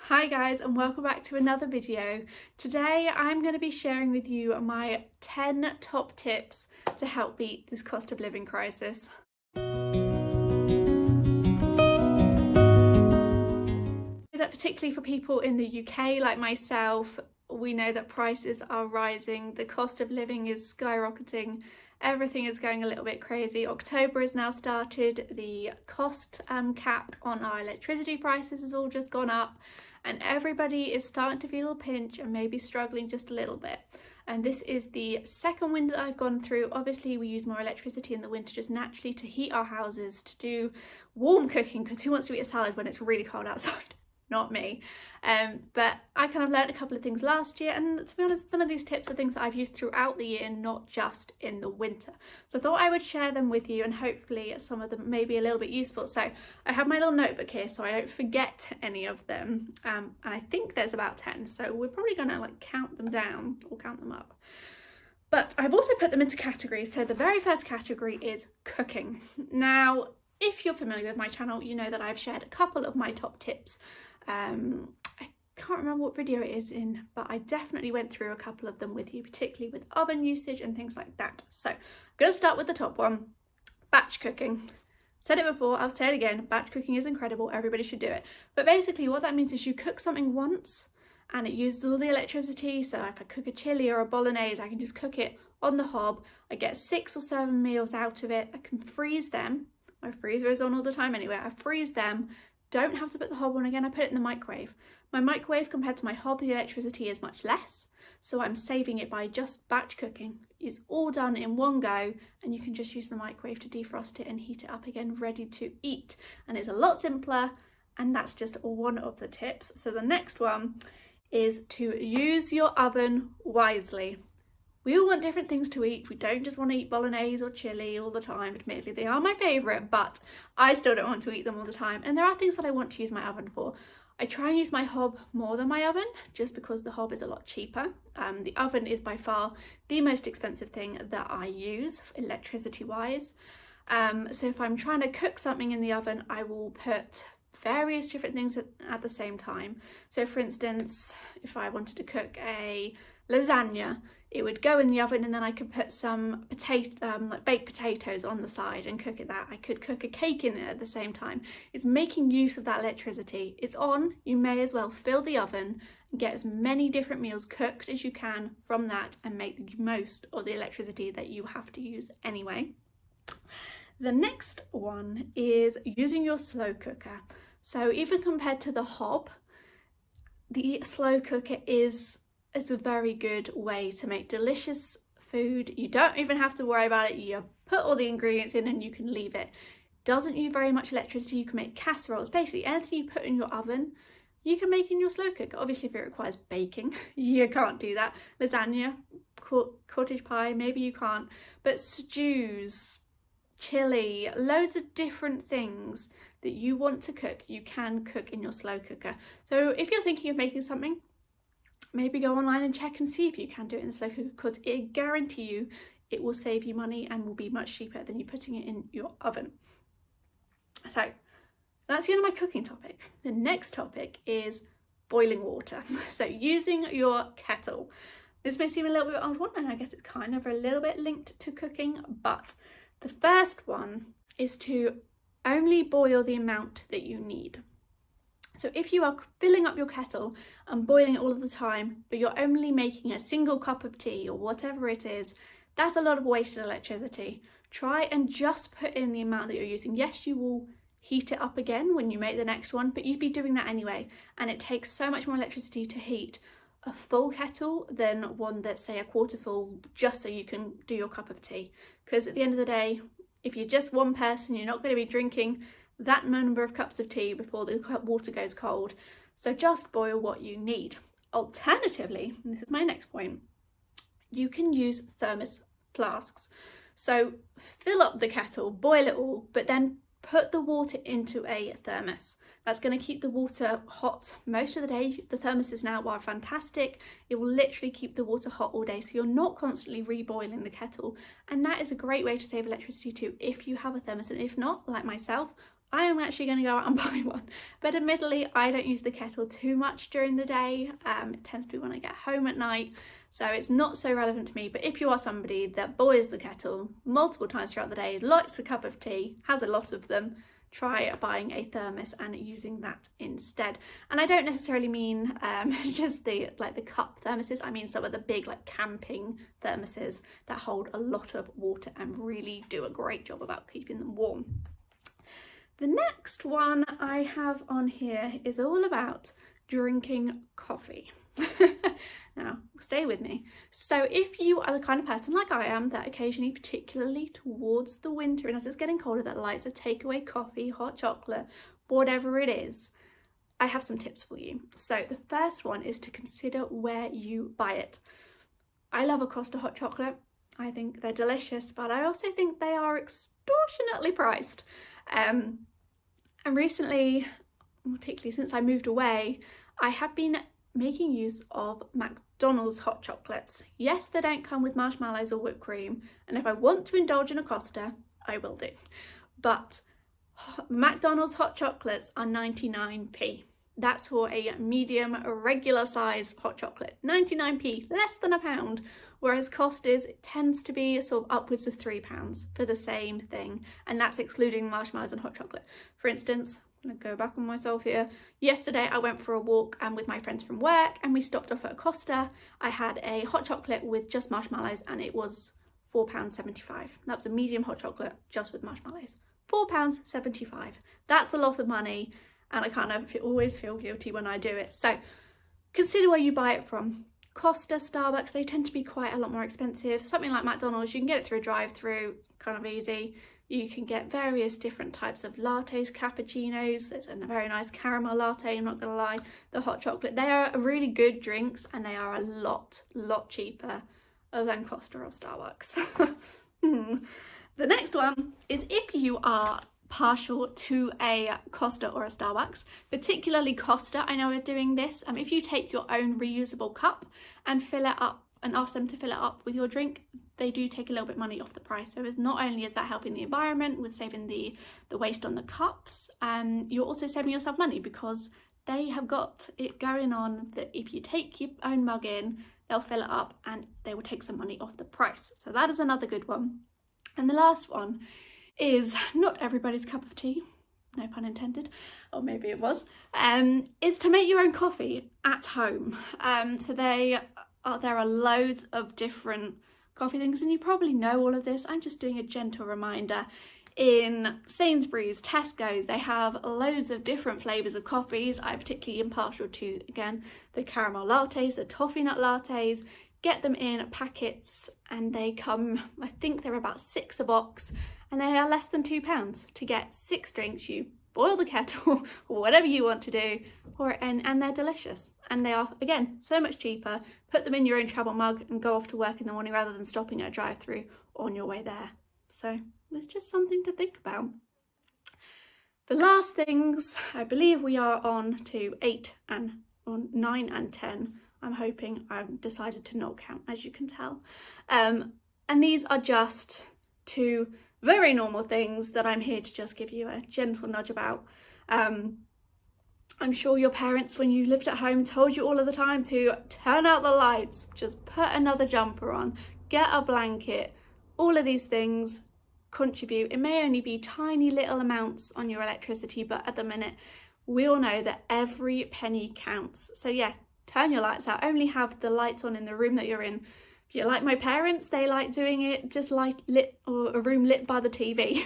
Hi guys, and welcome back to another video. Today I'm going to be sharing with you my 10 top tips to help beat this cost of living crisis. That particularly for people in the UK like myself, we know that prices are rising, the cost of living is skyrocketing, everything is going a little bit crazy. October has now started, the cost cap on our electricity prices has all just gone up, and everybody is starting to feel a pinch and maybe struggling just a little bit. And this is the second winter that I've gone through. Obviously we use more electricity in the winter just naturally to heat our houses, to do warm cooking, because who wants to eat a salad when it's really cold outside? Not me. But I kind of learned a couple of things last year, and to be honest, some of these tips are things that I've used throughout the year, not just in the winter. So I thought I would share them with you, and hopefully some of them may be a little bit useful. So I have my little notebook here so I don't forget any of them. And I think there's about 10, so we're probably gonna count them down or count them up. But I've also put them into categories. So the very first category is cooking. Now, if you're familiar with my channel, you know that I've shared a couple of my top tips. I can't remember what video it is in, but I definitely went through a couple of them with you, particularly with oven usage and things like that. So I'm going to start with the top one, batch cooking. Said it before, I'll say it again, batch cooking is incredible, everybody should do it. But basically what that means is you cook something once and it uses all the electricity. So if I cook a chili or a bolognese, I can just cook it on the hob. I get 6 or 7 meals out of it. I can freeze them. My freezer is on all the time anyway. I freeze them. Don't have to put the hob on again, I put it in the microwave. My microwave compared to my hob, the electricity is much less, so I'm saving it by just batch cooking. It's all done in one go, and you can just use the microwave to defrost it and heat it up again, ready to eat. And it's a lot simpler, and that's just one of the tips. So the next one is to use your oven wisely. We all want different things to eat. We don't just want to eat bolognese or chili all the time. Admittedly, they are my favourite, but I still don't want to eat them all the time. And there are things that I want to use my oven for. I try and use my hob more than my oven, just because the hob is a lot cheaper. The oven is by far the most expensive thing that I use, electricity-wise. So if I'm trying to cook something in the oven, I will put various different things at the same time. So for instance, if I wanted to cook a lasagna, it would go in the oven, and then I could put some baked potatoes on the side and cook it that. I could cook a cake in it at the same time. It's making use of that electricity. It's on, you may as well fill the oven and get as many different meals cooked as you can from that and make the most of the electricity that you have to use anyway. The next one is using your slow cooker. So even compared to the hob, the slow cooker is a very good way to make delicious food. You don't even have to worry about it. You put all the ingredients in and you can leave it. Doesn't use very much electricity. You can make casseroles. Basically anything you put in your oven, you can make in your slow cooker. Obviously if it requires baking, you can't do that. Lasagna, cottage pie, maybe you can't. But stews, chili, loads of different things that you want to cook, you can cook in your slow cooker. So if you're thinking of making something, maybe go online and check and see if you can do it in the slow cooker, because I guarantee you it will save you money and will be much cheaper than you putting it in your oven. So that's the end of my cooking topic. The next topic is boiling water. So using your kettle. This may seem a little bit odd one, and I guess it's kind of a little bit linked to cooking, but the first one is to only boil the amount that you need. So if you are filling up your kettle and boiling it all of the time, but you're only making a single cup of tea or whatever it is, that's a lot of wasted electricity. Try and just put in the amount that you're using. Yes, you will heat it up again when you make the next one, but you'd be doing that anyway. And it takes so much more electricity to heat a full kettle than one that's, say, a quarter full, just so you can do your cup of tea. Because at the end of the day, if you're just one person, you're not going to be drinking that number of cups of tea before the water goes cold. So just boil what you need. Alternatively, and this is my next point, you can use thermos flasks. So fill up the kettle, boil it all, but then put the water into a thermos. That's going to keep the water hot most of the day. The thermoses now are fantastic. It will literally keep the water hot all day, so you're not constantly reboiling the kettle. And that is a great way to save electricity too, if you have a thermos. And if not, like myself, I am actually going to go out and buy one. But admittedly, I don't use the kettle too much during the day. It tends to be when I get home at night, so it's not so relevant to me. But if you are somebody that boils the kettle multiple times throughout the day, likes a cup of tea, has a lot of them, try buying a thermos and using that instead. And I don't necessarily mean just the cup thermoses. I mean some of the big camping thermoses that hold a lot of water and really do a great job about keeping them warm. The next one I have on here is all about drinking coffee. Now, stay with me. So if you are the kind of person like I am that occasionally, particularly towards the winter and as it's getting colder, that likes a takeaway coffee, hot chocolate, whatever it is, I have some tips for you. So the first one is to consider where you buy it. I love a Costa hot chocolate. I think they're delicious, but I also think they are extortionately priced. And recently, particularly since I moved away, I have been making use of McDonald's hot chocolates. Yes, they don't come with marshmallows or whipped cream, and if I want to indulge in a Costa, I will do. But McDonald's hot chocolates are 99p. That's for a medium, regular size hot chocolate. 99p, less than £1. Whereas Costa's, it tends to be sort of upwards of £3 for the same thing. And that's excluding marshmallows and hot chocolate. For instance, I'm gonna go back on myself here. Yesterday I went for a walk with my friends from work and we stopped off at a Costa. I had a hot chocolate with just marshmallows and it was £4.75. That was a medium hot chocolate just with marshmallows. £4.75. That's a lot of money and I kind of always feel guilty when I do it. So consider where you buy it from. Costa, Starbucks, they tend to be quite a lot more expensive. Something like McDonald's, you can get it through a drive-through, kind of easy. You can get various different types of lattes, cappuccinos. There's a very nice caramel latte, I'm not gonna lie. The hot chocolate, they are really good drinks and they are a lot cheaper than Costa or Starbucks. The next one is if you are partial to a Costa or a Starbucks, particularly Costa, I know we're doing this. If you take your own reusable cup and fill it up and ask them to fill it up with your drink, they do take a little bit of money off the price. So not only is that helping the environment with saving the waste on the cups, you're also saving yourself money because they have got it going on that if you take your own mug in, they'll fill it up and they will take some money off the price. So that is another good one. And the last one is not everybody's cup of tea, no pun intended, or maybe it was, is to make your own coffee at home. So there are loads of different coffee things and you probably know all of this. I'm just doing a gentle reminder. In Sainsbury's, Tesco's, they have loads of different flavours of coffees. I'm particularly impartial to, again, the caramel lattes, the toffee nut lattes. Get them in packets and they come, I think they're about 6 a box, and they are less than £2 to get 6 drinks. You boil the kettle or whatever you want to do, and they're delicious. And they are, again, so much cheaper. Put them in your own travel mug and go off to work in the morning rather than stopping at a drive-through on your way there. So it's just something to think about. The last things, I believe we are on to 9 and 10. I'm hoping. I've decided to not count, as you can tell. And these are just 2 very normal things that I'm here to just give you a gentle nudge about. I'm sure your parents, when you lived at home, told you all of the time to turn out the lights, just put another jumper on, get a blanket. All of these things contribute. It may only be tiny little amounts on your electricity, but at the minute, we all know that every penny counts. So yeah, turn your lights out. Only have the lights on in the room that you're in. If you're like my parents, they like doing it just like a room lit by the TV.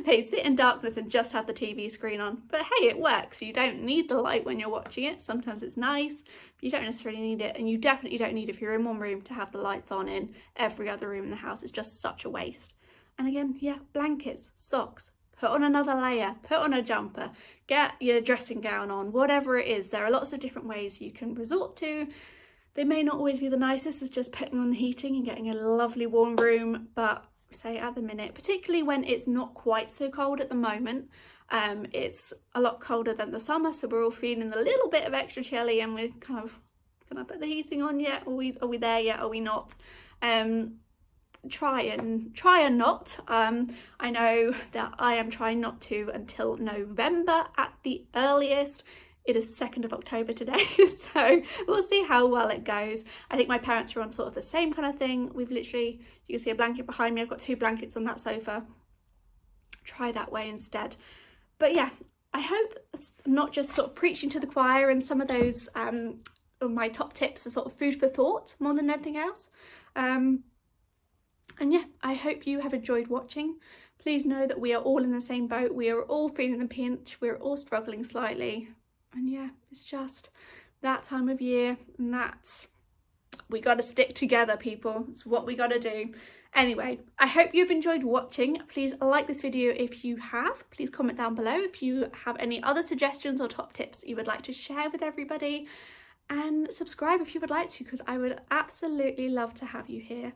They sit in darkness and just have the TV screen on. But hey, it works. You don't need the light when you're watching it. Sometimes it's nice, but you don't necessarily need it. And you definitely don't need, if you're in one room, to have the lights on in every other room in the house. It's just such a waste. And again, yeah, blankets, socks, put on another layer, put on a jumper, get your dressing gown on, whatever it is. There are lots of different ways you can resort to. They may not always be the nicest, as just putting on the heating and getting a lovely warm room, but say at the minute, particularly when it's not quite so cold at the moment, it's a lot colder than the summer, so we're all feeling a little bit of extra chilly and we're kind of, can I put the heating on yet? Are we there yet? Are we not? try and not. I know that I am trying not to until November at the earliest. It is the 2nd of October today, so we'll see how well it goes. I think my parents are on sort of the same kind of thing. We've literally, you can see a blanket behind me, I've got 2 blankets on that sofa. Try that way instead. But yeah, I hope it's not just sort of preaching to the choir, and some of those my top tips are sort of food for thought more than anything else. And yeah, I hope you have enjoyed watching. Please know that we are all in the same boat. We are all feeling the pinch. We're all struggling slightly. And yeah, it's just that time of year, and that's, we got to stick together, people. It's what we got to do. Anyway, I hope you've enjoyed watching. Please like this video if you have. Please comment down below if you have any other suggestions or top tips you would like to share with everybody. And subscribe if you would like to, because I would absolutely love to have you here.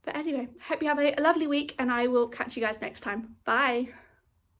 But anyway, hope you have a lovely week, and I will catch you guys next time. Bye.